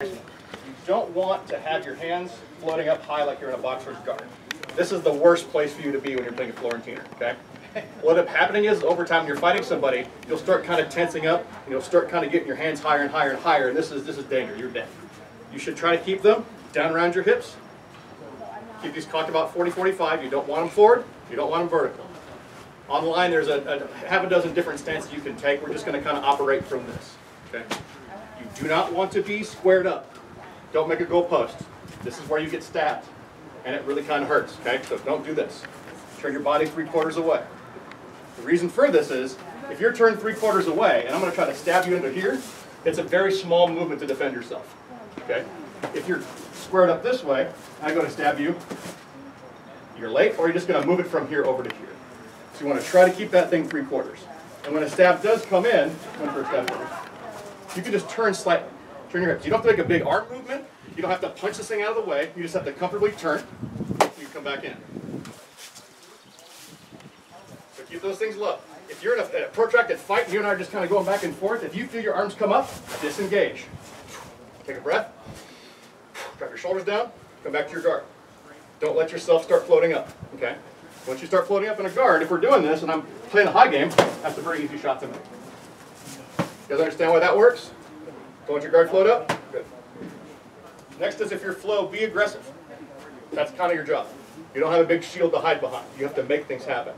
You don't want to have your hands floating up high like you're in a boxer's guard. This is the worst place for you to be when you're playing a Florentiner, okay? What ends up happening is, over time, when you're fighting somebody, you'll start kind of tensing up, and you'll start kind of getting your hands higher and higher and higher, and this is danger. You're dead. You should try to keep them down around your hips. Keep these cocked about 40-45. You don't want them forward. You don't want them vertical. Online, there's half a dozen different stances you can take. We're just going to kind of operate from this, okay? You do not want to be squared up. Don't make a goal post. This is where you get stabbed, and it really kind of hurts, okay? So don't do this. Turn your body 3/4 away. The reason for this is, if you're turned 3/4 away, and I'm going to try to stab you into here, it's a very small movement to defend yourself, okay? If you're squared up this way, and I go to stab you, you're late, or you're just going to move it from here over to here. So you want to try to keep that thing 3/4. And when a stab does come in, you can just turn slightly. Turn your hips. You don't have to make a big arm movement. You don't have to punch this thing out of the way. You just have to comfortably turn. You come back in. So keep those things low. If you're in a protracted fight and you and I are just kind of going back and forth, if you feel your arms come up, disengage. Take a breath. Drop your shoulders down. Come back to your guard. Don't let yourself start floating up. Okay? Once you start floating up in a guard, if we're doing this and I'm playing a high game, that's a very easy shot to make. You guys understand why that works? Don't let your guard float up? Good. Next is, if your flow, be aggressive. That's kind of your job. You don't have a big shield to hide behind. You have to make things happen.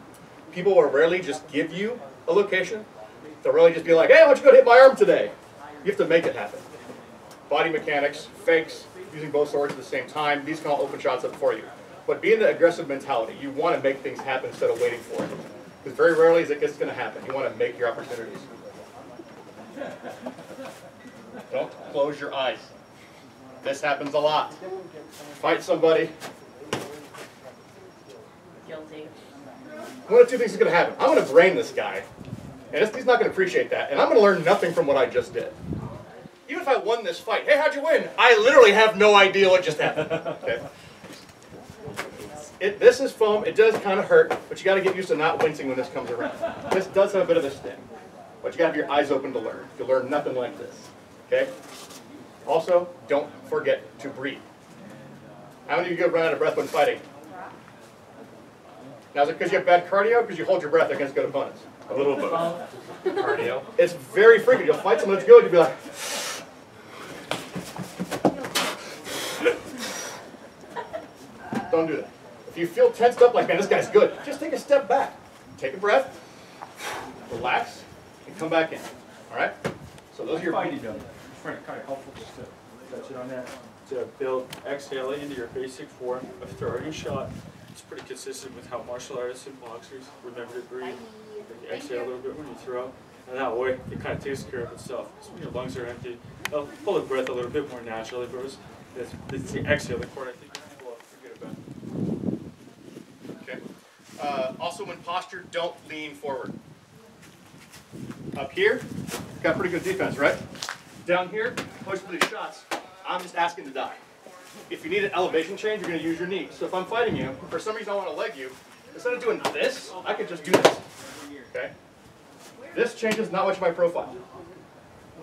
People will rarely just give you a location. They'll rarely just be like, hey, why don't you go hit my arm today? You have to make it happen. Body mechanics, fakes, using both swords at the same time, these can all open shots up for you. But be in the aggressive mentality. You want to make things happen instead of waiting for it. Because very rarely is it going to happen. You want to make your opportunities. Don't close your eyes. This happens a lot. Fight somebody. Guilty. One of two things is going to happen. I'm going to brain this guy. And he's not going to appreciate that. And I'm going to learn nothing from what I just did. Even if I won this fight, hey, how'd you win? I literally have no idea what just happened. Okay. This is foam. It does kind of hurt, but you got to get used to not wincing when this comes around. This does have a bit of a sting, but you got to have your eyes open to learn. You'll learn nothing like this. Okay. Also, don't forget to breathe. How many of you run out of breath when fighting? Now, is it because you have bad cardio, or because you hold your breath against good opponents? A little bit. Cardio. It's very frequent. You'll fight someone that's good, you'll be like. Don't do that. If you feel tensed up like, man, this guy's good, just take a step back. Take a breath, relax, and come back in. All right? So those are your fighting done. It's kind of helpful just to touch it on that. To build exhaling into your basic form of throwing a shot. It's pretty consistent with how martial artists and boxers remember to breathe. You exhale a little bit when you throw, and that way it kind of takes care of itself. So when your lungs are empty, they'll pull the breath a little bit more naturally, but it's the exhale, the part I think people forget about. Okay. Also, when postured, don't lean forward. Up here, got pretty good defense, right? Down here, push for these shots. I'm just asking to die. If you need an elevation change, you're going to use your knees. So if I'm fighting you, for some reason I want to leg you, instead of doing this, I could just do this. Okay? This changes not much of my profile.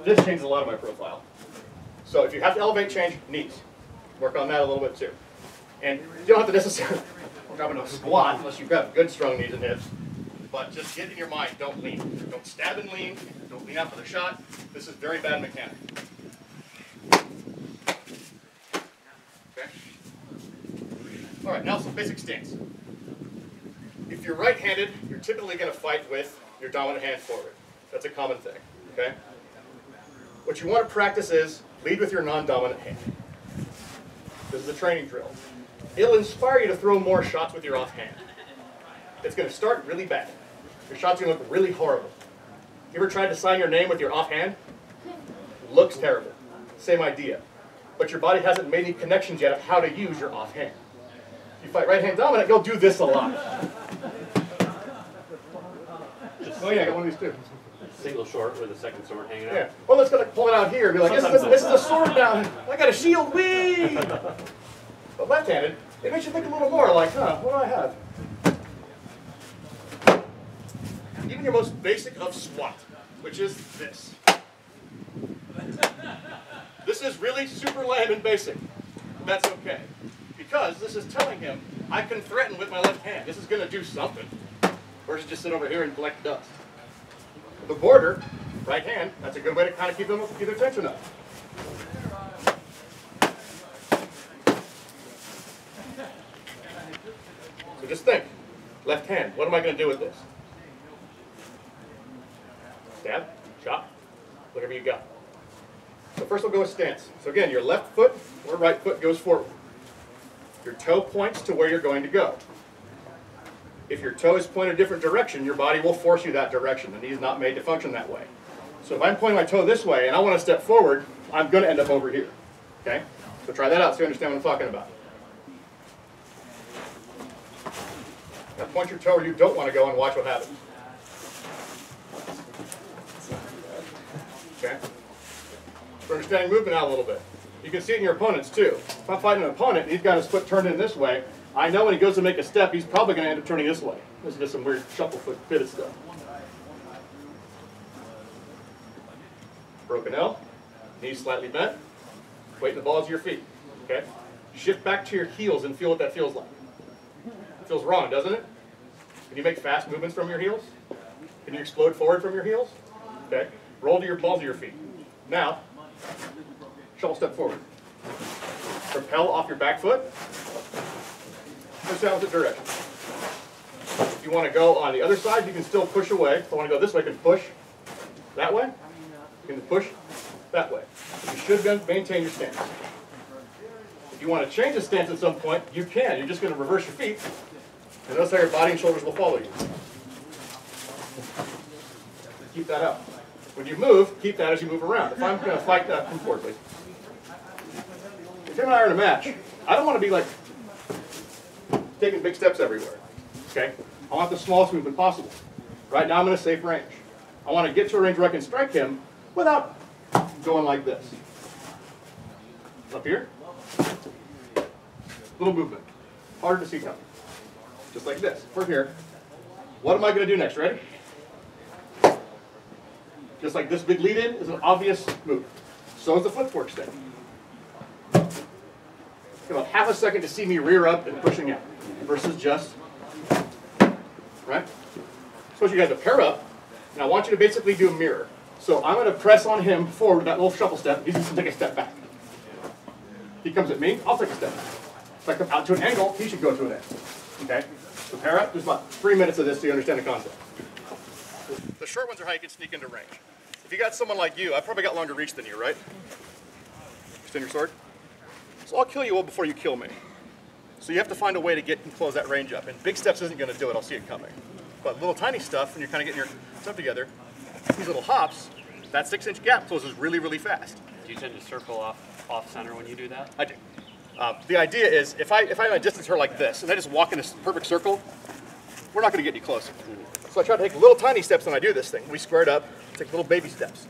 This changes a lot of my profile. So if you have to elevate change, knees. Work on that a little bit too. And you don't have to necessarily grab into a squat unless you've got good strong knees and hips. But just get in your mind, don't lean. Don't stab and lean. Don't lean out for the shot. This is very bad mechanic. Okay? All right, now some basic stance. If you're right-handed, you're typically going to fight with your dominant hand forward. That's a common thing. Okay? What you want to practice is lead with your non-dominant hand. This is a training drill. It'll inspire you to throw more shots with your offhand. It's going to start really bad. Your shots are going to look really horrible. You ever tried to sign your name with your offhand? Looks terrible. Same idea. But your body hasn't made any connections yet of how to use your offhand. If you fight right-hand dominant, you'll do this a lot. Oh yeah, I got one of these too. Single short with a second sword hanging out. Yeah. Well, let's go pull it out here and be like, this is a sword now. I got a shield, whee! But left-handed, it makes you think a little more like, huh, what do I have? Even your most basic of squat, which is this. This is really super lame and basic. That's okay. Because this is telling him, I can threaten with my left hand. This is going to do something. Versus just sit over here and collect dust. The border, right hand, that's a good way to kind of keep their tension up. So just think, left hand, what am I going to do with this? Stab, chop, whatever you got. So first we'll go with stance. So again, your left foot or right foot goes forward. Your toe points to where you're going to go. If your toe is pointed a different direction, your body will force you that direction. The knee is not made to function that way. So if I'm pointing my toe this way and I want to step forward, I'm going to end up over here. Okay? So try that out so you understand what I'm talking about. Now point your toe where you don't want to go and watch what happens. Okay? For understanding movement out a little bit. You can see it in your opponents too. If I'm fighting an opponent and he's got his foot turned in this way, I know when he goes to make a step, he's probably going to end up turning this way. This is just some weird shuffle foot fitted stuff. Broken L, knees slightly bent, weight in the balls of your feet. Okay? Shift back to your heels and feel what that feels like. It feels wrong, doesn't it? Can you make fast movements from your heels? Can you explode forward from your heels? Okay? Roll to your balls of your feet. Now, shuffle step forward. Propel off your back foot. Push down with the direction. If you want to go on the other side, you can still push away. If I want to go this way, I can push that way. You can push that way. You should maintain your stance. If you want to change the stance at some point, you can. You're just going to reverse your feet, and notice how your body and shoulders will follow you. Keep that up. When you move, keep that as you move around. If I'm going to fight that, come forward, please. If Tim and I are in a match, I don't want to be like taking big steps everywhere. Okay? I want the smallest movement possible. Right now I'm in a safe range. I want to get to a range where I can strike him without going like this. Up here. Little movement. Harder to see coming. Just like this. We're here. What am I going to do next? Ready? Just like this big lead in is an obvious move. So is the footwork step. About half a second to see me rear up and pushing out versus just, right? So you guys to pair up, and I want you to basically do a mirror. So I'm going to press on him forward with that little shuffle step. He's going to take a step back. He comes at me, I'll take a step back. If I come out to an angle, he should go to an angle. Okay? So pair up, there's about 3 minutes of this so you understand the concept. The short ones are how you can sneak into range. If you got someone like you, I've probably got longer reach than you, right? Extend your sword. So I'll kill you all before you kill me. So you have to find a way to get and close that range up. And big steps isn't going to do it. I'll see it coming. But little tiny stuff, when you're kind of getting your stuff together, these little hops, that 6-inch gap closes really, really fast. Do you tend to circle off center when you do that? I do. The idea is, if I distance her like this, and I just walk in a perfect circle, we're not going to get any closer. So I try to take little tiny steps when I do this thing. We square it up, take little baby steps.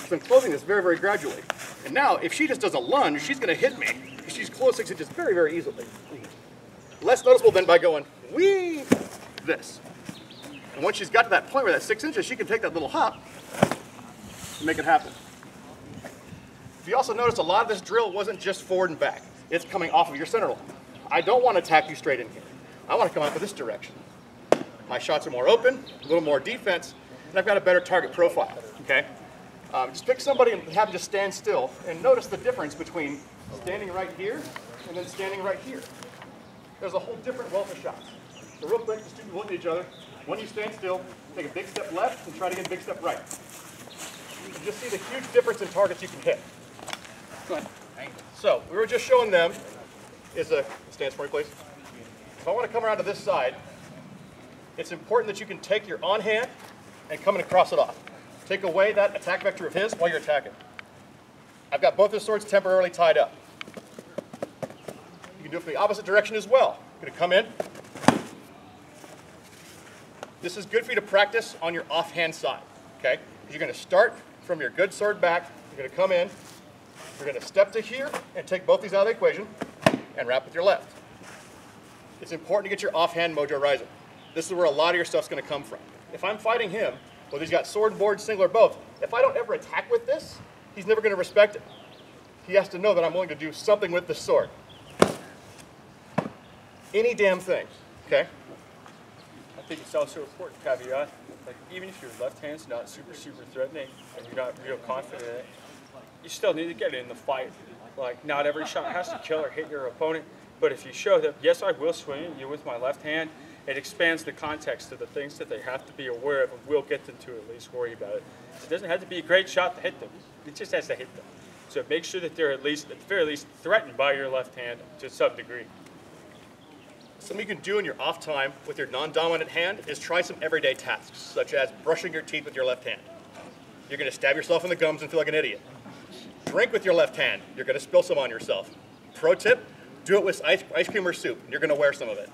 So I'm closing this very, very gradually. And now, if she just does a lunge, she's going to hit me. She's close 6 inches very, very easily. Less noticeable than by going, wee, this. And once she's got to that point where that 6 inches, she can take that little hop and make it happen. If you also notice, a lot of this drill wasn't just forward and back. It's coming off of your center line. I don't want to attack you straight in here. I want to come out of this direction. My shots are more open, a little more defense, and I've got a better target profile, okay? Just pick somebody and have them just stand still and notice the difference between standing right here and then standing right here. There's a whole different wealth of shots. So real quick, just keep looking at each other. When you stand still, take a big step left and try to get a big step right. You can just see the huge difference in targets you can hit. Go ahead. So we were just showing them is a stance for me, please. If I want to come around to this side, it's important that you can take your on hand and come in and cross it off. Take away that attack vector of his while you're attacking. I've got both his swords temporarily tied up. You can do it from the opposite direction as well. You're going to come in. This is good for you to practice on your offhand side, okay? You're going to start from your good sword back. You're going to come in. You're going to step to here and take both these out of the equation and wrap with your left. It's important to get your offhand mojo rising. This is where a lot of your stuff's going to come from. If I'm fighting him, whether he's got sword, board, single, or both, if I don't ever attack with this, he's never going to respect it. he has to know that I'm willing to do something with the sword. Any damn thing, okay? I think it's also important caveat, like even if your left hand's not super threatening and you're not real confident in it, you still need to get it in the fight. Like not every shot has to kill or hit your opponent, but if you show that, yes, I will swing at you with my left hand, it expands the context of the things that they have to be aware of and will get them to at least worry about it. It doesn't have to be a great shot to hit them, it just has to hit them. So make sure that they're at the very least threatened by your left hand to some degree. Something you can do in your off time with your non-dominant hand is try some everyday tasks, such as brushing your teeth with your left hand. You're going to stab yourself in the gums and feel like an idiot. Drink with your left hand. You're going to spill some on yourself. Pro tip, do it with ice cream or soup. You're going to wear some of it.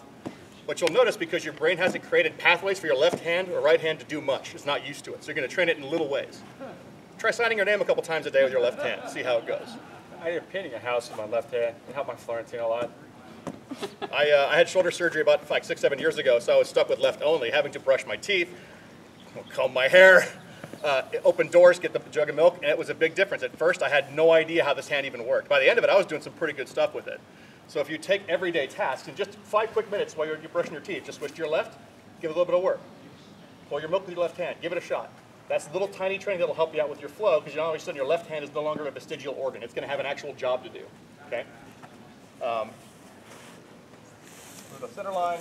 But you'll notice because your brain hasn't created pathways for your left hand or right hand to do much. It's not used to it. So you're going to train it in little ways. Try signing your name a couple times a day with your left hand. See how it goes. I ended up painting a house with my left hand. It helped my Florentine a lot. I had shoulder surgery about like 6-7 years ago, so I was stuck with left only, having to brush my teeth, comb my hair, open doors, get the jug of milk, and it was a big difference. At first, I had no idea how this hand even worked. By the end of it, I was doing some pretty good stuff with it. So if you take everyday tasks, and just 5 quick minutes while you're brushing your teeth, just switch to your left, give it a little bit of work. Pour your milk with your left hand, give it a shot. That's a little tiny training that'll help you out with your flow, because all of a sudden your left hand is no longer a vestigial organ. It's going to have an actual job to do. Okay? The center line,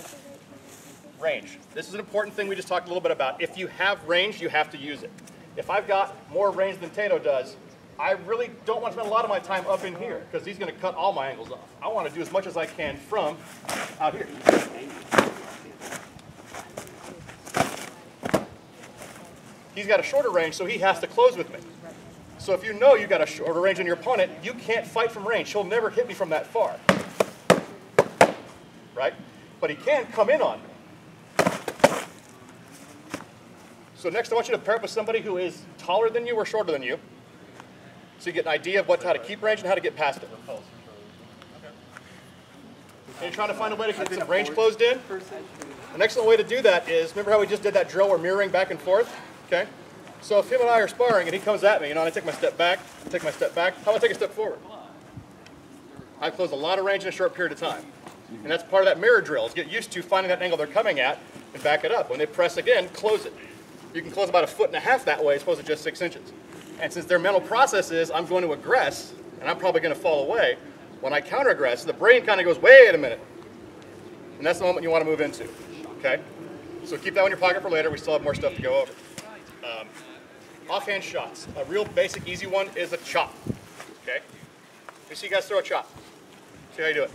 range. This is an important thing we just talked a little bit about. If you have range, you have to use it. If I've got more range than Tato does, I really don't want to spend a lot of my time up in here because he's going to cut all my angles off. I want to do as much as I can from out here. He's got a shorter range, so he has to close with me. So if you know you've got a shorter range than your opponent, you can't fight from range. He'll never hit me from that far. Right? But he can come in on me. So next I want you to pair up with somebody who is taller than you or shorter than you, so you get an idea of how to keep range and how to get past it. And you're trying to find a way to get some range closed in. An excellent way to do that is, remember how we just did that drill where mirroring back and forth? Okay? So if him and I are sparring and he comes at me, and I take my step back, how about I take a step forward? I close a lot of range in a short period of time. And that's part of that mirror drill, is get used to finding that angle they're coming at and back it up. When they press again, close it. You can close about 1.5 feet that way as opposed to just 6 inches. And since their mental process is, I'm going to aggress, and I'm probably going to fall away, when I counter-aggress, the brain kind of goes, wait a minute. And that's the moment you want to move into, okay? So keep that in your pocket for later. We still have more stuff to go over. Offhand shots. A real basic, easy one is a chop, okay? Let me see you guys throw a chop. See how you do it.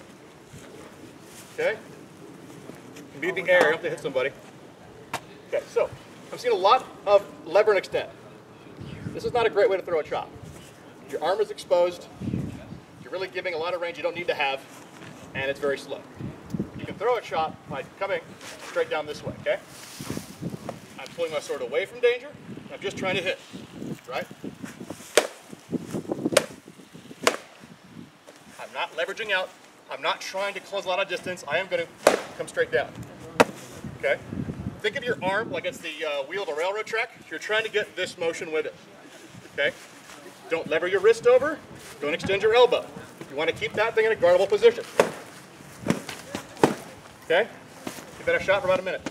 Okay? You can be in the air, you don't have to hit somebody. Okay, so I'm seeing a lot of lever and extend. This is not a great way to throw a chop. Your arm is exposed, you're really giving a lot of range you don't need to have, and it's very slow. You can throw a chop by coming straight down this way, okay? I'm pulling my sword away from danger, I'm just trying to hit, right? I'm not leveraging out. I'm not trying to close a lot of distance. I am going to come straight down. Okay? Think of your arm like it's the wheel of a railroad track. You're trying to get this motion with it. Okay? Don't lever your wrist over. Don't extend your elbow. You want to keep that thing in a guardable position. Okay? Give that a shot for about a minute.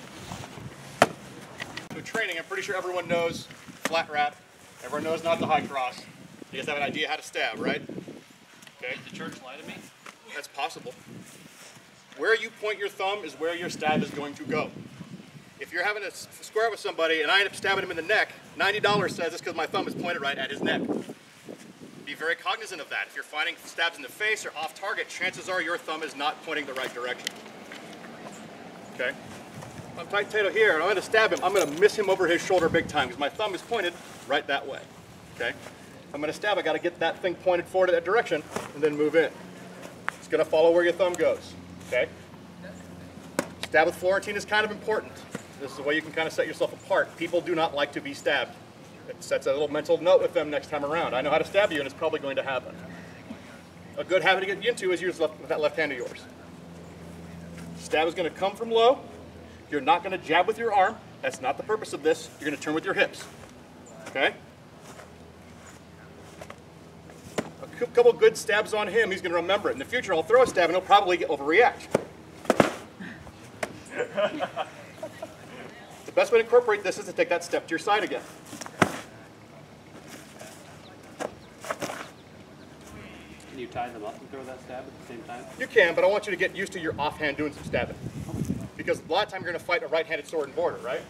So training, I'm pretty sure everyone knows flat wrap. Everyone knows not the high cross. You guys have an idea how to stab, right? Okay. Did the church lie to me? That's possible. Where you point your thumb is where your stab is going to go. If you're having a square with somebody and I end up stabbing him in the neck, $90 says it's because my thumb is pointed right at his neck. Be very cognizant of that. If you're finding stabs in the face or off target, chances are your thumb is not pointing the right direction. Okay? If I'm tight Tato here and I'm going to stab him, I'm going to miss him over his shoulder big time because my thumb is pointed right that way. Okay? If I'm going to stab, I got to get that thing pointed forward in that direction and then move in. It's going to follow where your thumb goes. Okay? Stab with Florentine is kind of important. This is the way you can kind of set yourself apart. People do not like to be stabbed. It sets a little mental note with them next time around. I know how to stab you, and it's probably going to happen. A good habit to get into is use that left hand of yours. Stab is going to come from low. You're not going to jab with your arm. That's not the purpose of this. You're going to turn with your hips. Okay? couple good stabs on him, he's going to remember it. In the future, I'll throw a stab and he'll probably overreact. The best way to incorporate this is to take that step to your side again. Can you tie them up and throw that stab at the same time? You can, but I want you to get used to your offhand doing some stabbing. Because a lot of time you're going to fight a right-handed sword and border, right?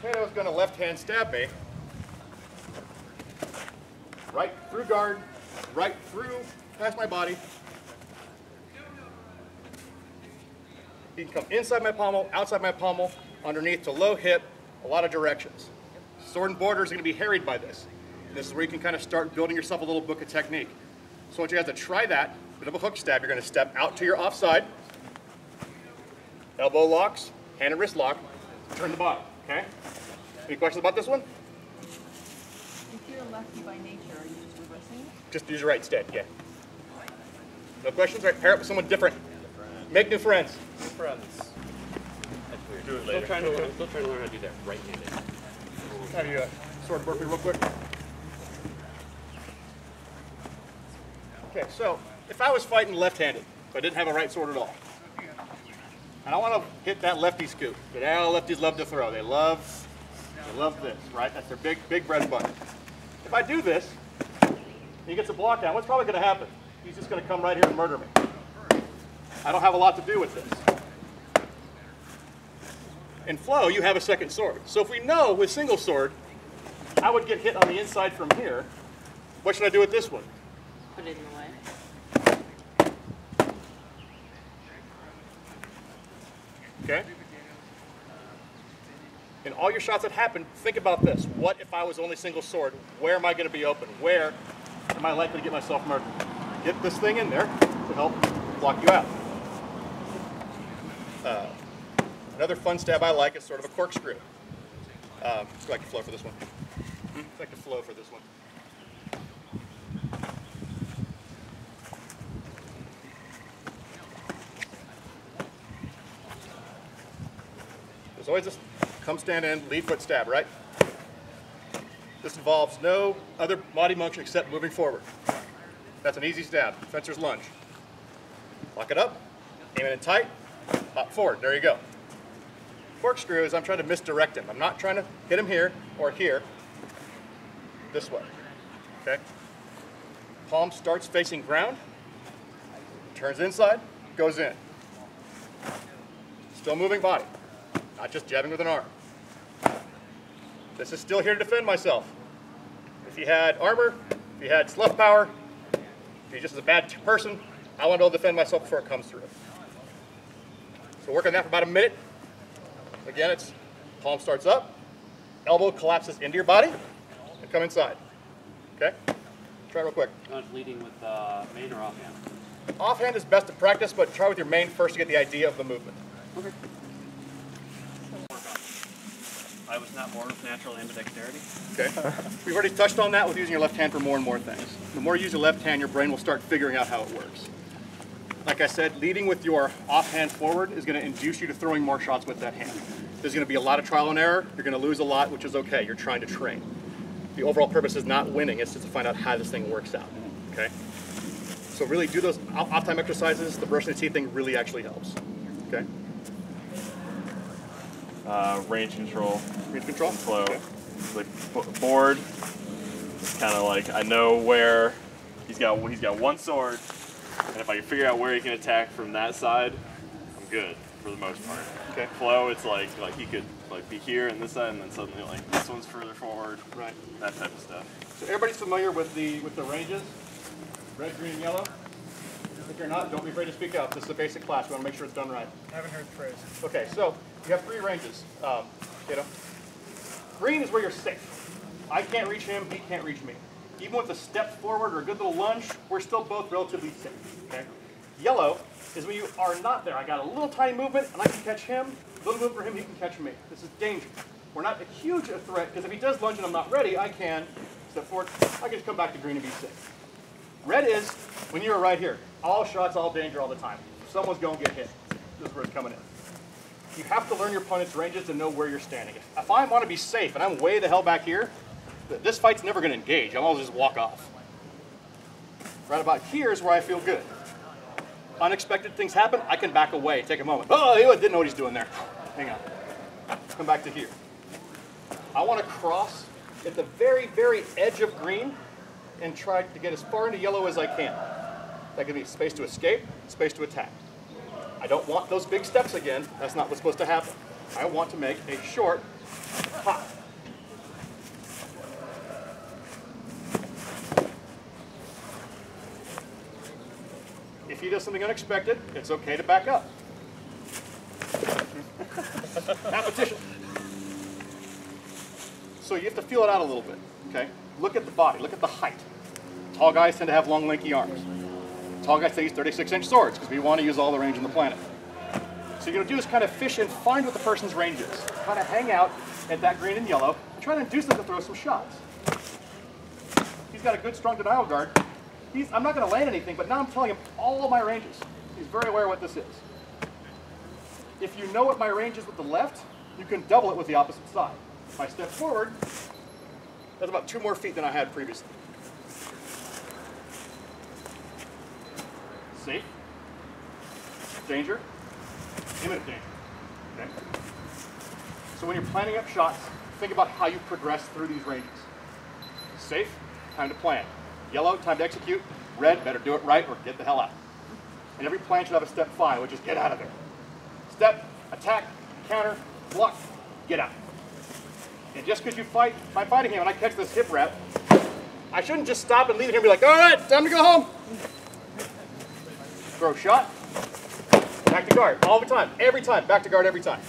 Potato's going to left-hand stab me. Right through guard, right through, past my body. He can come inside my pommel, outside my pommel, underneath to low hip, a lot of directions. Sword and border is going to be harried by this. And this is where you can kind of start building yourself a little book of technique. So once you have to try that, bit of a hook stab, you're going to step out to your offside, elbow locks, hand and wrist lock, turn the body, okay? Any questions about this one? If you're a lefty by nature, are you just reversing it? Just use your right instead, yeah. No questions? All right, pair up with someone different. Make new friends. Friends. Do it later. Still trying to learn how to do that right-handed. Have you sword work me real quick? Okay, so if I was fighting left-handed, but I didn't have a right sword at all, and I want to hit that lefty scoop that all lefties love to throw. They love this, right? That's their big bread and butter. If I do this, and he gets a block down, what's probably going to happen? He's just going to come right here and murder me. I don't have a lot to do with this. In flow, you have a second sword. So if we know with single sword, I would get hit on the inside from here. What should I do with this one? Put it in the way. Okay? In all your shots that happen, think about this. What if I was only single sword? Where am I going to be open? Where am I likely to get myself murdered? Get this thing in there to help block you out. Another fun stab I like is sort of a corkscrew. I like the flow for this one. I like the flow for this one. There's always this come stand in, lead foot stab, right? This involves no other body motion except moving forward. That's an easy stab, fencer's lunge. Lock it up, aim it in tight, hop forward, there you go. Corkscrew is I'm trying to misdirect him. I'm not trying to hit him here or here, this way, okay? Palm starts facing ground, turns inside, goes in. Still moving body, not just jabbing with an arm. This is still here to defend myself. If he had armor, if he had slough power, if he's just a bad person, I want to be able to defend myself before it comes through. So work on that for about a minute. Again, it's palm starts up, elbow collapses into your body, and come inside. Okay? Try it real quick. Leading with main or offhand? Offhand is best to practice, but try with your main first to get the idea of the movement. Okay. I was not born with natural ambidexterity. Okay? We've already touched on that with using your left hand for more and more things. The more you use your left hand, your brain will start figuring out how it works. Like I said, leading with your offhand forward is going to induce you to throwing more shots with that hand. There's going to be a lot of trial and error. You're going to lose a lot, which is okay. You're trying to train. The overall purpose is not winning. It's just to find out how this thing works out. Okay? So really do those off-time exercises. The brushing the teeth thing really actually helps. Okay? Range control. Range control? Flow. Okay. Like board. It's kind of like I know where he's got one sword. And if I can figure out where he can attack from that side, I'm good for the most part. Okay. Flow, it's like he could like be here and this side, and then suddenly like this one's further forward. Right. That type of stuff. So everybody's familiar with the ranges? Red, green, and yellow? If you're not, don't be afraid to speak out. This is a basic class. We want to make sure it's done right. I haven't heard the phrase. Okay, so you have 3 ranges. Green is where you're safe. I can't reach him, he can't reach me. Even with a step forward or a good little lunge, we're still both relatively safe. Okay? Yellow is when you are not there. I got a little tiny movement and I can catch him. A little movement for him, he can catch me. This is dangerous. We're not a huge threat because if he does lunge and I'm not ready, I can step forward. I can just come back to green and be safe. Red is when you're right here. All shots, all danger all the time. Someone's going to get hit. This is where it's coming in. you have to learn your opponent's ranges to know where you're standing. If I want to be safe and I'm way the hell back here, this fight's never going to engage. I'll always just walk off. Right about here is where I feel good. Unexpected things happen, I can back away, take a moment. Oh, he didn't know what he's doing there. Hang on. Come back to here. I want to cross at the very, very edge of green and try to get as far into yellow as I can. That gives me space to escape, space to attack. I don't want those big steps again. That's not what's supposed to happen. I want to make a short hop. If he does something unexpected, it's okay to back up. Competition. So you have to feel it out a little bit, okay? Look at the body, look at the height. Tall guys tend to have long, lanky arms. Tall guys use 36-inch swords because we want to use all the range on the planet. So you're going to do is kind of fish and find what the person's range is. Kind of hang out at that green and yellow and try to induce them to throw some shots. He's got a good, strong denial guard. I'm not going to land anything, but now I'm telling him all of my ranges. He's very aware of what this is. If you know what my range is with the left, you can double it with the opposite side. If I step forward, that's about 2 more feet than I had previously. Safe, danger, imminent danger. Okay? So when you're planning up shots, think about how you progress through these ranges. Safe, time to plan. Yellow, time to execute. Red, better do it right or get the hell out. And every plan should have a step 5, which is get out of there. Step, attack, counter, block, get out. And just because you fight, by fighting him and I catch this hip wrap, I shouldn't just stop and leave it here and be like, all right, time to go home. Throw shot, back to guard, all the time, every time, back to guard every time.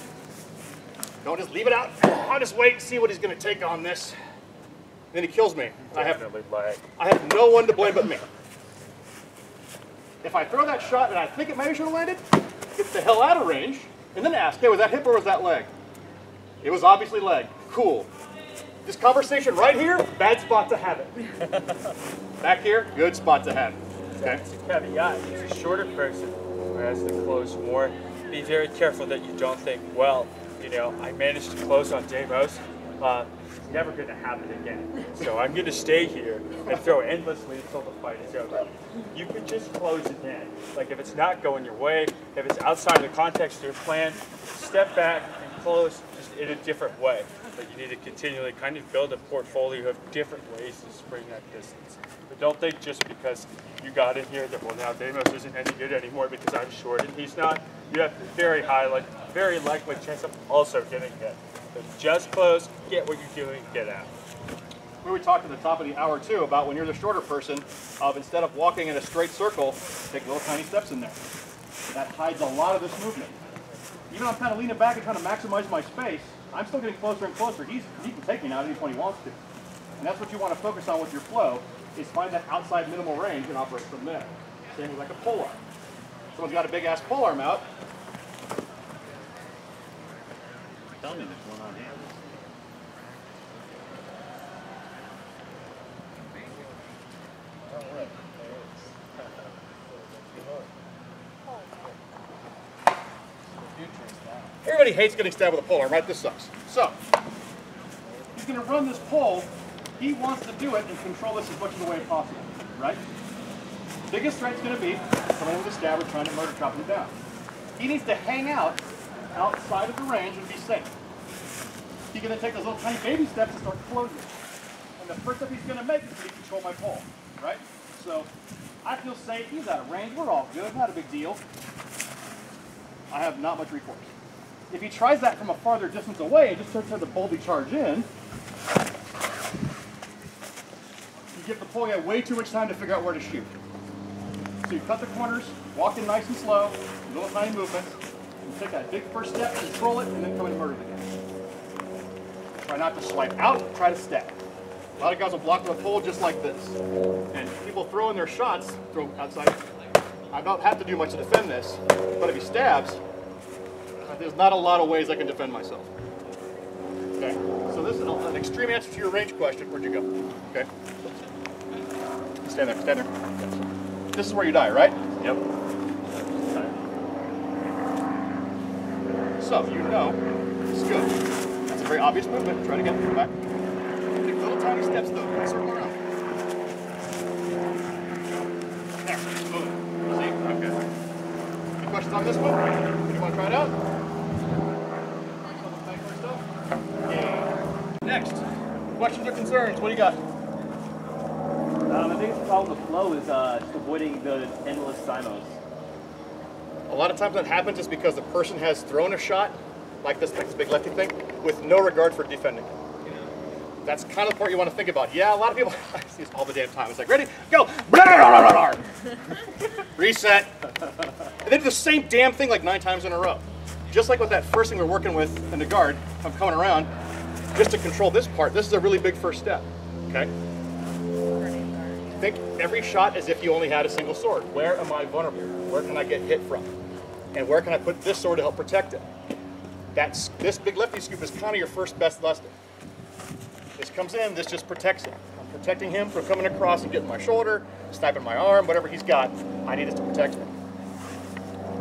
Don't just leave it out. I'll just wait and see what he's going to take on this. Then he kills me. I have no one to blame but me. If I throw that shot and I think it maybe should have landed, get the hell out of range, and then ask, hey, was that hip or was that leg? It was obviously leg. Cool. This conversation right here, bad spot to have it. Back here, good spot to have it. Okay? That's a caveat. If a shorter person who has to close more, be very careful that you don't think, well, you know, I managed to close on Davos. It's never going to happen again. So I'm going to stay here and throw endlessly until the fight is over. You can just close it in. Like if it's not going your way, if it's outside the context of your plan, step back and close just in a different way. But you need to continually kind of build a portfolio of different ways to spring that distance. But don't think just because you got in here that, well, now Damos isn't any good anymore because I'm short and he's not. You have a very high, very likely chance of also getting hit. So just close, get what you're doing, get out. We talked at the top of the hour too about when you're the shorter person, instead of walking in a straight circle, take little tiny steps in there. That hides a lot of this movement. Even though I'm kind of leaning back and trying to maximize my space, I'm still getting closer and closer. He can take me now at any point he wants to. And that's what you want to focus on with your flow, is find that outside minimal range and operate from there. Same with like a pole arm. Someone's got a big ass pole arm out. Tell me there's one on hand. Everybody hates getting stabbed with a pole arm, right? This sucks. So, he's going to run this pole. He wants to do it and control this as much of the way as possible, right? Biggest threat's going to be someone with a stabber trying to murder chop him down. He needs to hang out outside of the range and be safe. He's going to take those little tiny baby steps and start closing. And the first step he's going to make is to control my pole, right? So, I feel safe. He's out of range. We're all good. Not a big deal. I have not much recourse. If he tries that from a farther distance away and just starts to boldly charge in, you give the pole guy way too much time to figure out where to shoot. So you cut the corners, walk in nice and slow, little tiny movements, and take that big first step, control it, and then come in and murder the guy. Try not to swipe out, try to stab. A lot of guys will block with a pole just like this. And people throw in their shots, throw outside. I don't have to do much to defend this, but if he stabs, there's not a lot of ways I can defend myself. Okay, so this is an extreme answer to your range question. Where'd you go? Okay. Stand there, stand there. This is where you die, right? Yep. So you know it's good. That's a very obvious movement. Try to get it back. Take little tiny steps though. Circle around. There, just move it. See? Okay. Any questions on this one? You want to try it out? Yeah. Next. Questions or concerns? What do you got? I think the problem with flow is just avoiding the endless simos. A lot of times what happens is because the person has thrown a shot, like this big lefty thing, with no regard for defending. That's kind of the part you want to think about. Yeah, a lot of people, I see this all the damn time. It's like, ready, go, reset. And they do the same damn thing like 9 times in a row. Just like with that first thing we're working with in the guard, I'm coming around, just to control this part, this is a really big first step, okay? Think every shot as if you only had a single sword. Where am I vulnerable? Where can I get hit from? And where can I put this sword to help protect it? This big lefty scoop is kind of your first best lesson. This comes in, this just protects him. I'm protecting him from coming across and getting my shoulder, sniping my arm, whatever he's got, I need this to protect me.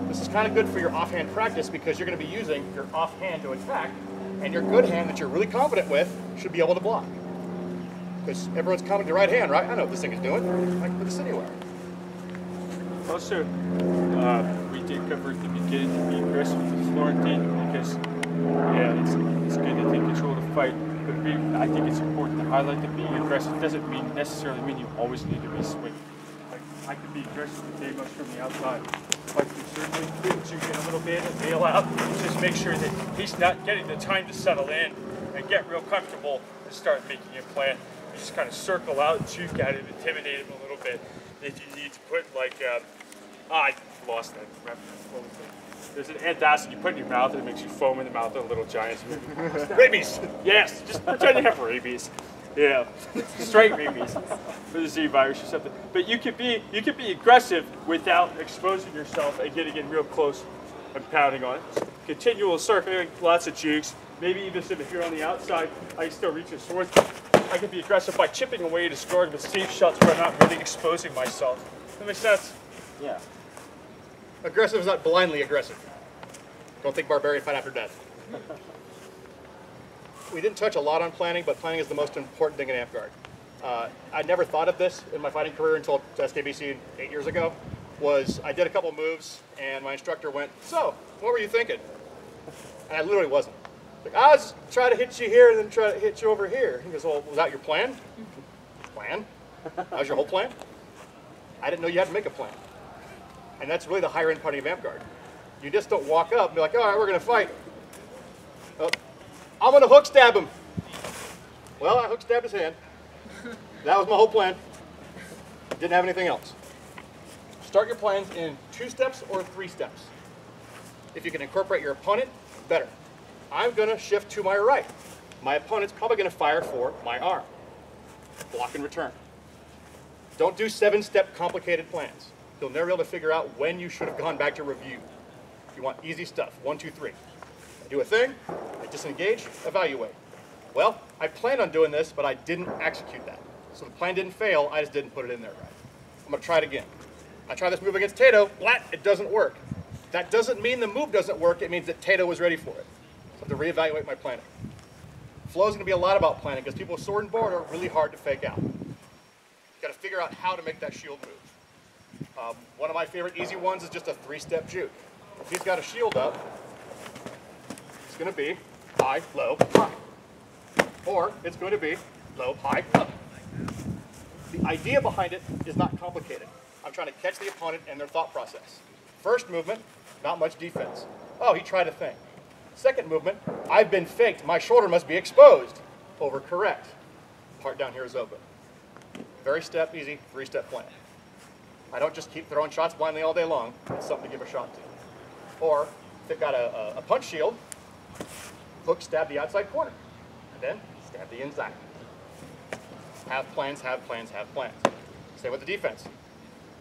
This is kind of good for your offhand practice because you're going to be using your offhand to attack, and your good hand that you're really confident with should be able to block. Because everyone's coming to right hand, right? I know what this thing is doing. I can put this anywhere. Also, we did cover at the beginning to be aggressive with Florentine because, yeah, it's good to take control of the fight. But I think it's important to highlight that being aggressive doesn't necessarily mean you always need to be swinging. Like, I could be aggressive with Damos from the outside. Like, you certainly could zoom in a little bit and bail out. Just make sure that he's not getting the time to settle in and get real comfortable and start making a plan. You just kind of circle out and juke at him, intimidate him a little bit. If you need to put like, I lost that reference. What was it? There's an antacid you put in your mouth and it makes you foam in the mouth of little giants. Rabies! Yes, just pretend you have rabies. Yeah, straight rabies for the Z virus or something. But you could be aggressive without exposing yourself and getting in real close and pounding on it. Continual circling, lots of jukes. Maybe even if you're on the outside, I can still reach your sword. I can be aggressive by chipping away to score with safe shots where I'm not really exposing myself. That makes sense? Yeah. Aggressive is not blindly aggressive. Don't think barbarian fight after death. We didn't touch a lot on planning, but planning is the most important thing in Amp Guard. I never thought of this in my fighting career until SKBC 8 years ago. I did a couple moves, and my instructor went, "So, what were you thinking?" And I literally wasn't. Like, I was trying to hit you here and then try to hit you over here. He goes, "Well, was that your plan?" Plan? That was your whole plan? I didn't know you had to make a plan. And that's really the higher end part of Amp Guard. You just don't walk up and be like, "All right, we're going to fight. Oh, I'm going to hook stab him." Well, I hook stabbed his hand. That was my whole plan. Didn't have anything else. Start your plans in 2 steps or 3 steps. If you can incorporate your opponent, better. I'm going to shift to my right. My opponent's probably going to fire for my arm. Block and return. Don't do 7-step complicated plans. You'll never be able to figure out when you should have gone back to review. You want easy stuff. 1, 2, 3. I do a thing, I disengage, evaluate. Well, I planned on doing this, but I didn't execute that. So the plan didn't fail, I just didn't put it in there right. I'm going to try it again. I try this move against Tato, blat, it doesn't work. That doesn't mean the move doesn't work, it means that Tato was ready for it. So I have to reevaluate my planning. Flow is going to be a lot about planning because people with sword and board are really hard to fake out. You've got to figure out how to make that shield move. One of my favorite easy ones is just a 3-step juke. If he's got a shield up, it's going to be high, low, high. Or it's going to be low, high, up. The idea behind it is not complicated. I'm trying to catch the opponent and their thought process. First movement, not much defense. Oh, he tried a thing. Second movement, I've been faked. My shoulder must be exposed. Overcorrect. Part down here is open. Very step, easy, 3-step plan. I don't just keep throwing shots blindly all day long. It's something to give a shot to. Or, if they've got a punch shield, hook, stab the outside corner. And then, stab the inside. Have plans, have plans, have plans. Same with the defense.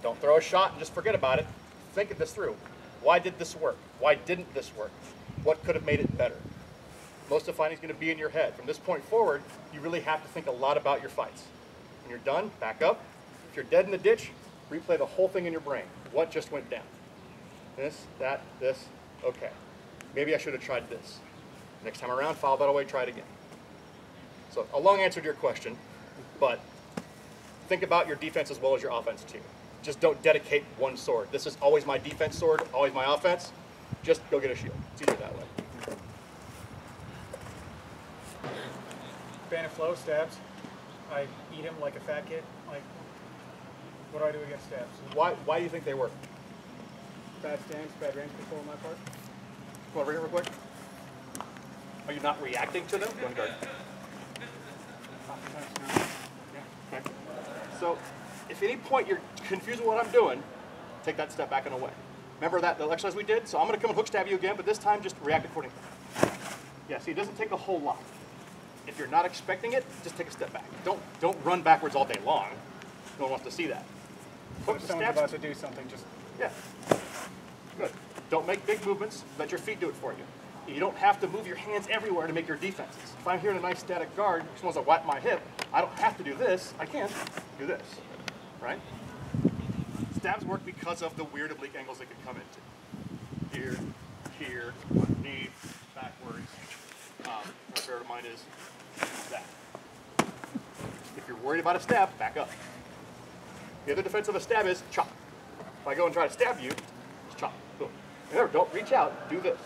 Don't throw a shot and just forget about it. Think this through. Why did this work? Why didn't this work? What could have made it better? Most of fighting is going to be in your head. From this point forward, you really have to think a lot about your fights. When you're done, back up. If you're dead in the ditch, replay the whole thing in your brain. What just went down? This, that, this, okay. maybe I should have tried this. Next time around, file that away, try it again. So a long answer to your question, but think about your defense as well as your offense too. Just don't dedicate one sword. This is always my defense sword, always my offense. Just go get a shield. It's easier that way. Fan and flow stabs. I eat him like a fat kid. Like, what do I do against stabs? Why do you think they work? Bad stance, bad range control on my part. Come over here real quick. Are you not reacting to them? One guard. Yeah. Okay. So, if at any point you're confused with what I'm doing, take that step back and away. Remember that the exercise we did? So I'm going to come and hook stab you again, but this time just react accordingly. Yeah, see, it doesn't take a whole lot. If you're not expecting it, just take a step back. Don't run backwards all day long. No one wants to see that. Hook If someone's about to do something, just... Yeah. Good. Don't make big movements. Let your feet do it for you. You don't have to move your hands everywhere to make your defenses. If I'm here in a nice static guard, if someone's to whack my hip, I don't have to do this. I can do this, right? Stabs work because of the weird oblique angles they can come into. Here, here, underneath, backwards. My favorite of mine is that. If you're worried about a stab, back up. The other defense of a stab is chop. If I go and try to stab you, just chop. Boom. Remember, don't reach out. Do this.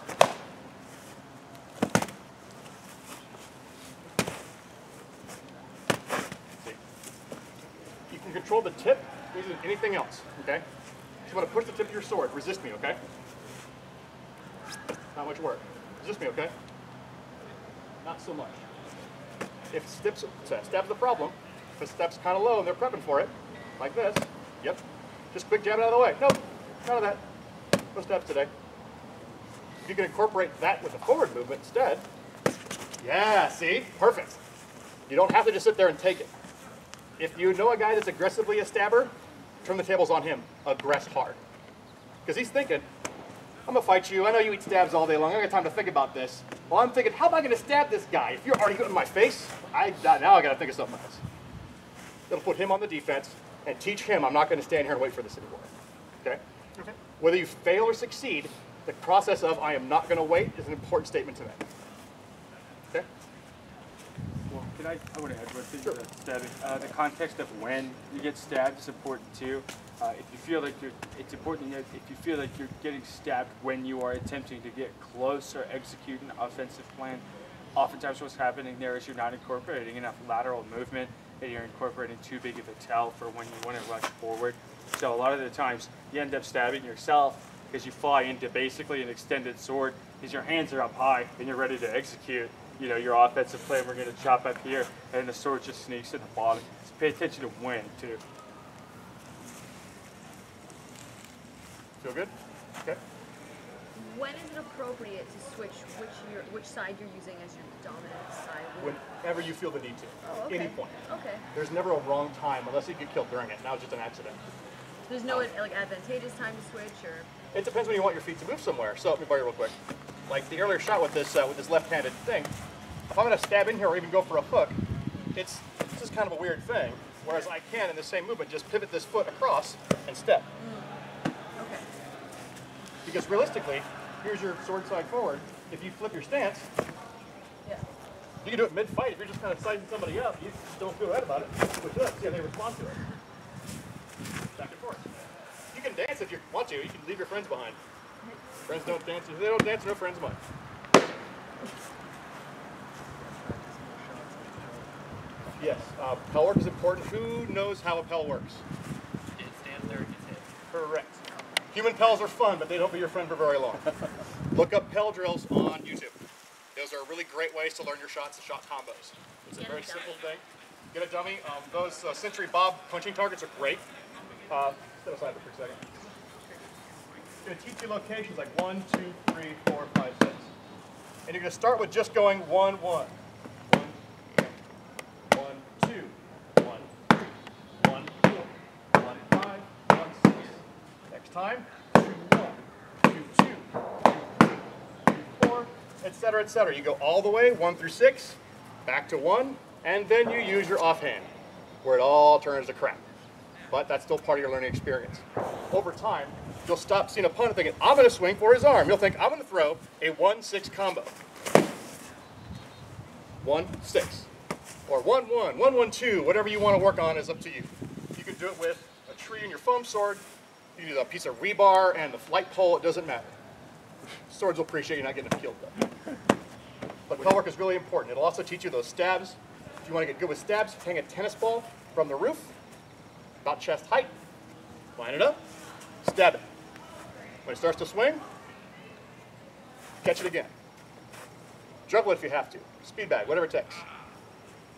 See? You can control the tip using anything else, okay? So you want to push the tip of your sword. Resist me, okay? Not much work. Resist me, okay? Not so much. If stab's the problem, if a step's kind of low and they're prepping for it, like this, yep, just quick jab it out of the way. Nope, none of that. No steps today. If you can incorporate that with a forward movement instead, yeah, see? Perfect. You don't have to just sit there and take it. If you know a guy that's aggressively a stabber, turn the tables on him. Aggress hard. Because he's thinking, I'm going to fight you. I know you eat stabs all day long. I don't got time to think about this. Well, I'm thinking, how am I going to stab this guy? If you're already getting in my face, now I got to think of something else. It'll put him on the defense and teach him I'm not going to stand here and wait for this anymore. Okay? Okay. Whether you fail or succeed, the process of I am not going to wait is an important statement to make. Okay? Well, I want to add one thing Sure. to stabbing. The context of when you get stabbed is important too. If you feel like it's important that if you feel like you're getting stabbed when you are attempting to get close or execute an offensive plan, oftentimes what's happening there is you're not incorporating enough lateral movement and you're incorporating too big of a tell for when you want to rush forward. So a lot of the times you end up stabbing yourself because you fly into basically an extended sword because your hands are up high and you're ready to execute, you know, your offensive plan. We're going to chop up here and the sword just sneaks in the bottom. So pay attention to when too. Feel good? Okay. When is it appropriate to switch which side you're using as your dominant side? Whenever you feel the need to. Oh, okay. Any point. Okay. There's never a wrong time unless you get killed during it. Now it's just an accident. There's no like advantageous time to switch, or It depends when you want your feet to move somewhere. So let me borrow you real quick. Like the earlier shot with this left-handed thing, if I'm going to stab in here or even go for a hook, this is kind of a weird thing. Whereas I can, in the same movement, just pivot this foot across and step. okay. Because realistically, here's your sword side forward. If you flip your stance, Yeah. you can do it mid-fight. If you're just kind of sizing somebody up, you just don't feel right about it. Switch it up, see how they respond to it. Back and forth. You can dance if you want to. You can leave your friends behind. Friends don't dance. If they don't dance, no friends mind. Yes, Pell work is important. Who knows how a Pell works? It stands there, it's hit. Correct. Human Pels are fun, but they don't be your friend for very long. Look up Pell drills on YouTube. Those are really great ways to learn your shots and shot combos. It's a very simple thing. Get a dummy. Those Century Bob punching targets are great. Step aside for a second. It's going to teach you locations like 1, 2, 3, 4, 5, 6. And you're going to start with just going 1, 1. 1, 1, 2, 1, 3, 1, 4, 1, 5, 1, 6. Next time, 2, 1, 2, 2, 2, 3, 2, 4, etc., etc. You go all the way, 1 through 6, back to 1, and then you use your offhand, where it all turns to crap. But that's still part of your learning experience. Over time, you'll stop seeing an opponent thinking, I'm going to swing for his arm. You'll think, I'm going to throw a 1-6 combo. 1-6. Or 1-1, 1-1-2, whatever you want to work on is up to you. You can do it with a tree and your foam sword. You can use a piece of rebar and the flight pole, it doesn't matter. Swords will appreciate you not getting them killed though. But club work is really important. It'll also teach you those stabs. If you want to get good with stabs, hang a tennis ball from the roof, about chest height, line it up, stab it. When it starts to swing, catch it again. Juggle it if you have to. Speed bag, whatever it takes.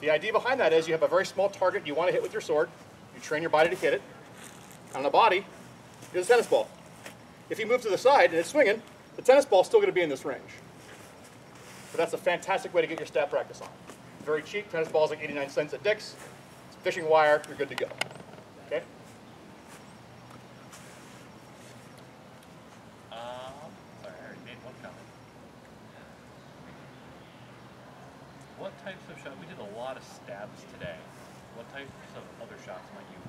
The idea behind that is you have a very small target you want to hit with your sword. You train your body to hit it. On the body is a tennis ball. If you move to the side and it's swinging, the tennis ball is still going to be in this range. So that's a fantastic way to get your stab practice on. Very cheap. Tennis balls like 89 cents at Dick's. It's fishing wire. You're good to go. Okay? Sorry, I already made one comment. What types of shots? We did a lot of stabs today. What types of other shots might you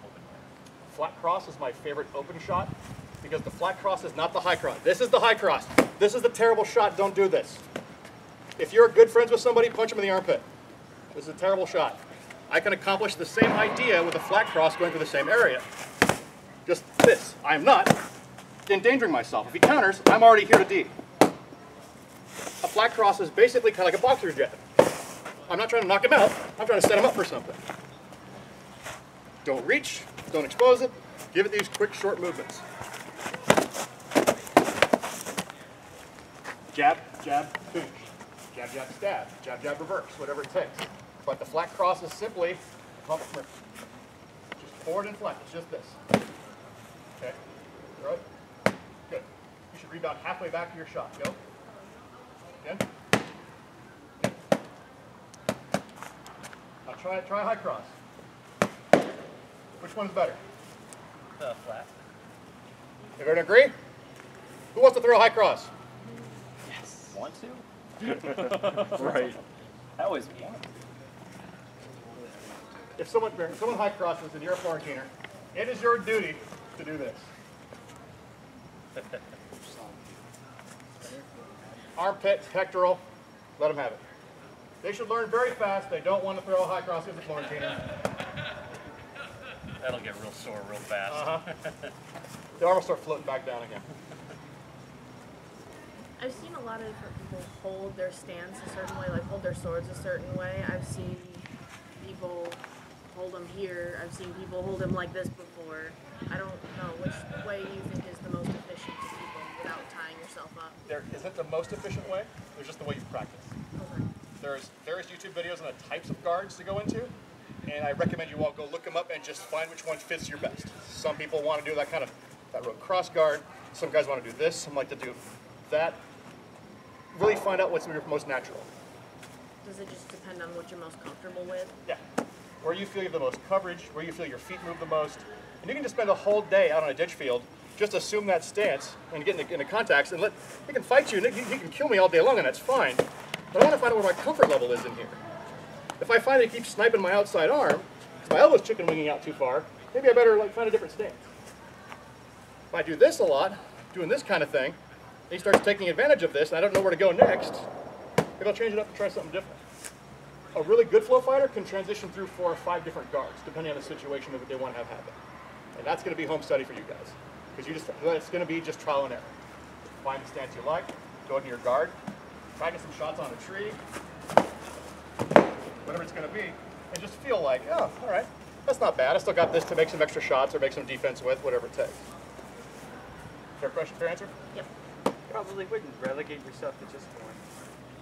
open with? Flat cross is my favorite open shot because the flat cross is not the high cross. This is the high cross. This is the terrible shot. Don't do this. If you're good friends with somebody, punch them in the armpit. This is a terrible shot. I can accomplish the same idea with a flat cross going for the same area. Just this. I'm not endangering myself. If he counters, I'm already here to D. A flat cross is basically kind of like a boxer's jab. I'm not trying to knock him out. I'm trying to set him up for something. Don't reach. Don't expose it. Give it these quick, short movements. Jab, jab, finish. Jab, jab, stab. Jab, jab, reverse. Whatever it takes. But the flat cross is simply pump, just forward and flat. It's just this. Okay. Throw it. Good. You should rebound halfway back to your shot. Go. Again. Good. Now try high cross. Which one's better? The flat. Everyone agree? Who wants to throw a high cross? Yes. Want to? Right. I always want. If someone high crosses and you're a Florentiner, it is your duty to do this. Armpit, pectoral, let them have it. They should learn very fast. They don't want to throw a high cross as a Florentiner. That'll get real sore real fast. The arm will start floating back down again. I've seen a lot of different people hold their stance a certain way, like hold their swords a certain way. I've seen people hold them here. I've seen people hold them like this before. I don't know which way you think is the most efficient to keep them without tying yourself up. There isn't the most efficient way. There's just the way you practice. Okay. There's various YouTube videos on the types of guards to go into, and I recommend you all go look them up and just find which one fits your best. Some people want to do that road cross guard. Some guys want to do this. Some like to do that. Really find out what's most natural. Does it just depend on what you're most comfortable with? Yeah. Where you feel you have the most coverage, where you feel your feet move the most. And you can just spend a whole day out on a ditch field, just assume that stance and get into contacts and he can fight you and he can kill me all day long and that's fine. But I want to find out where my comfort level is in here. If I find that he keeps sniping my outside arm, because my elbow's chicken winging out too far, maybe I better find a different stance. If I do this a lot, doing this kind of thing, and he starts taking advantage of this and I don't know where to go next, maybe I'll change it up and try something different. A really good flow fighter can transition through 4 or 5 different guards, depending on the situation of what they want to have happen. And that's going to be home study for you guys. Because it's going to be just trial and error. Find the stance you like, go into your guard, practice some shots on a tree, whatever it's going to be, and just feel like, oh, all right, that's not bad. I still got this to make some extra shots or make some defense with, whatever it takes. Fair question, fair answer? Yep. Probably wouldn't relegate yourself to just one.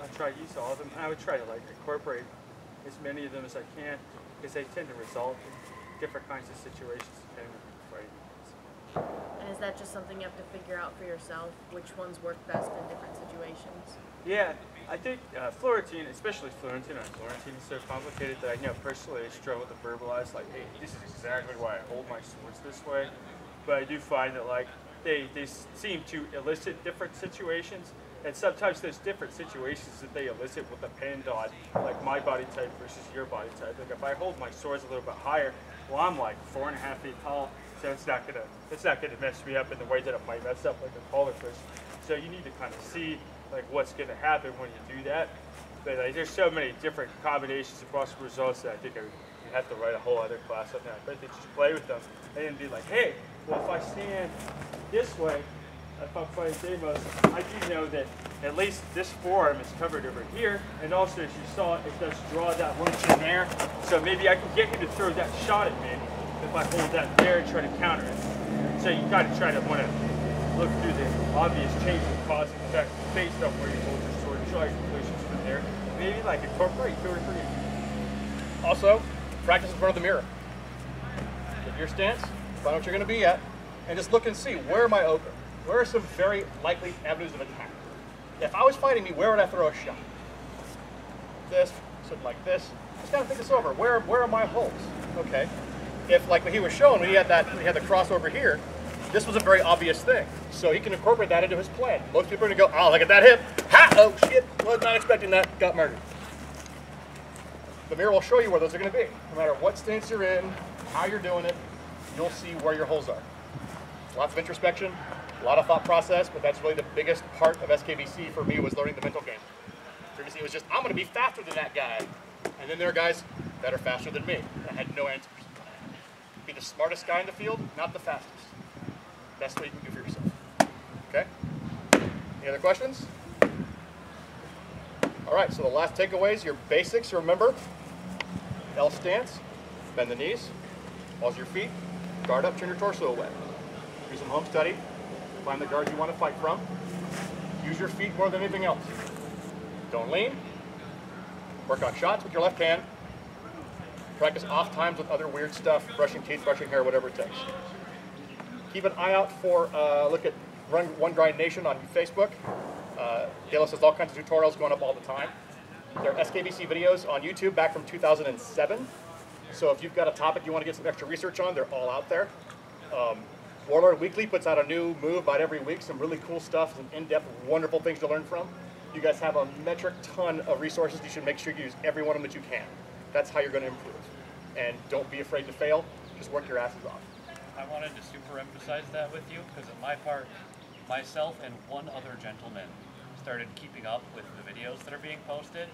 I'd try to use all of them. I would try to incorporate as many of them as I can because they tend to result in different kinds of situations depending on the fight. And is that just something you have to figure out for yourself, which ones work best in different situations? Yeah, I think Florentine, especially Florentine is so complicated that I know personally I struggle to verbalize hey, this is exactly why I hold my swords this way. But I do find that they seem to elicit different situations And sometimes there's different situations that they elicit will depend on, like my body type versus your body type. Like if I hold my swords a little bit higher, well, I'm like 4.5 feet tall, so it's not gonna mess me up in the way that it might mess up like a taller person. So you need to kind of see like what's gonna happen when you do that. But like, there's so many different combinations of possible results that I think you have to write a whole other class on that. But they just play with them and then be like, hey, well if I stand this way, if I'm playing demos, I do know that at least this forearm is covered over here, and also as you saw, it does draw that one in there. So maybe I can get him to throw that shot at me if I hold that there and try to counter it. So you kind of try to want to look through the obvious change of cause and effect based on where you hold your sword, draw your conclusions from there. Maybe like incorporate 2 or 3. Also, practice in front of the mirror. Get your stance, find out what you're going to be at, and just look and see, where am I open? Where are some very likely avenues of attack? If I was fighting me, where would I throw a shot? This, something like this. Just gotta think this over. Where are my holes? Okay. If like what he was showing, when he had the crossover here, this was a very obvious thing. So he can incorporate that into his plan. Most people are gonna go, oh, look at that hip. Ha! Oh shit! Was not expecting that. Got murdered. The mirror will show you where those are gonna be. No matter what stance you're in, how you're doing it, you'll see where your holes are. Lots of introspection. A lot of thought process, but that's really the biggest part of SKBC for me, was learning the mental game. Previously it was just, I'm going to be faster than that guy. And then there are guys that are faster than me. I had no answers. Be the smartest guy in the field, not the fastest. Best way you can do for yourself. Okay? Any other questions? All right, so the last takeaways, your basics, remember. L stance, bend the knees, pause your feet, guard up, turn your torso away. Do some home study. Find the guards you want to fight from. Use your feet more than anything else. Don't lean. Work on shots with your left hand. Practice off times with other weird stuff, brushing teeth, brushing hair, whatever it takes. Keep an eye out for, look at One Grind Nation on Facebook. Dallas has all kinds of tutorials going up all the time. There are SKBC videos on YouTube back from 2007. So if you've got a topic you want to get some extra research on, they're all out there. Warlord Weekly puts out a new move about every week, some really cool stuff, some in-depth, wonderful things to learn from. You guys have a metric ton of resources. You should make sure you use every one of them that you can. That's how you're going to improve. And don't be afraid to fail. Just work your asses off. I wanted to super emphasize that with you because on my part, myself and one other gentleman started keeping up with the videos that are being posted.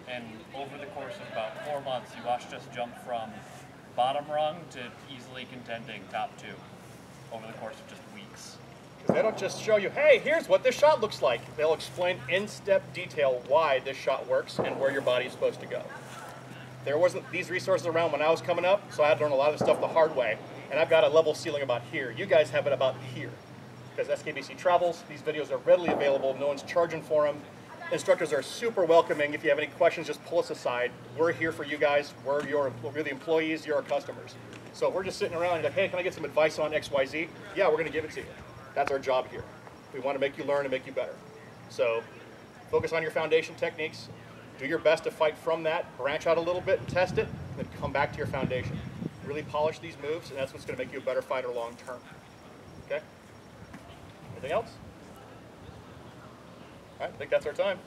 And over the course of about 4 months, you watched us jump from bottom rung to easily contending top 2. Over the course of just weeks. Because they don't just show you, hey, here's what this shot looks like. They'll explain in step detail why this shot works and where your body is supposed to go. There wasn't these resources around when I was coming up, so I had to learn a lot of stuff the hard way. And I've got a level ceiling about here. You guys have it about here. Because SKBC travels, these videos are readily available. No one's charging for them. Instructors are super welcoming. If you have any questions, just pull us aside. We're here for you guys. We're the employees, you're our customers. So if we're just sitting around and like, hey, can I get some advice on XYZ? Yeah, we're going to give it to you. That's our job here. We want to make you learn and make you better. So focus on your foundation techniques. Do your best to fight from that. Branch out a little bit and test it, and then come back to your foundation. Really polish these moves, and that's what's going to make you a better fighter long term. Okay? Anything else? All right, I think that's our time.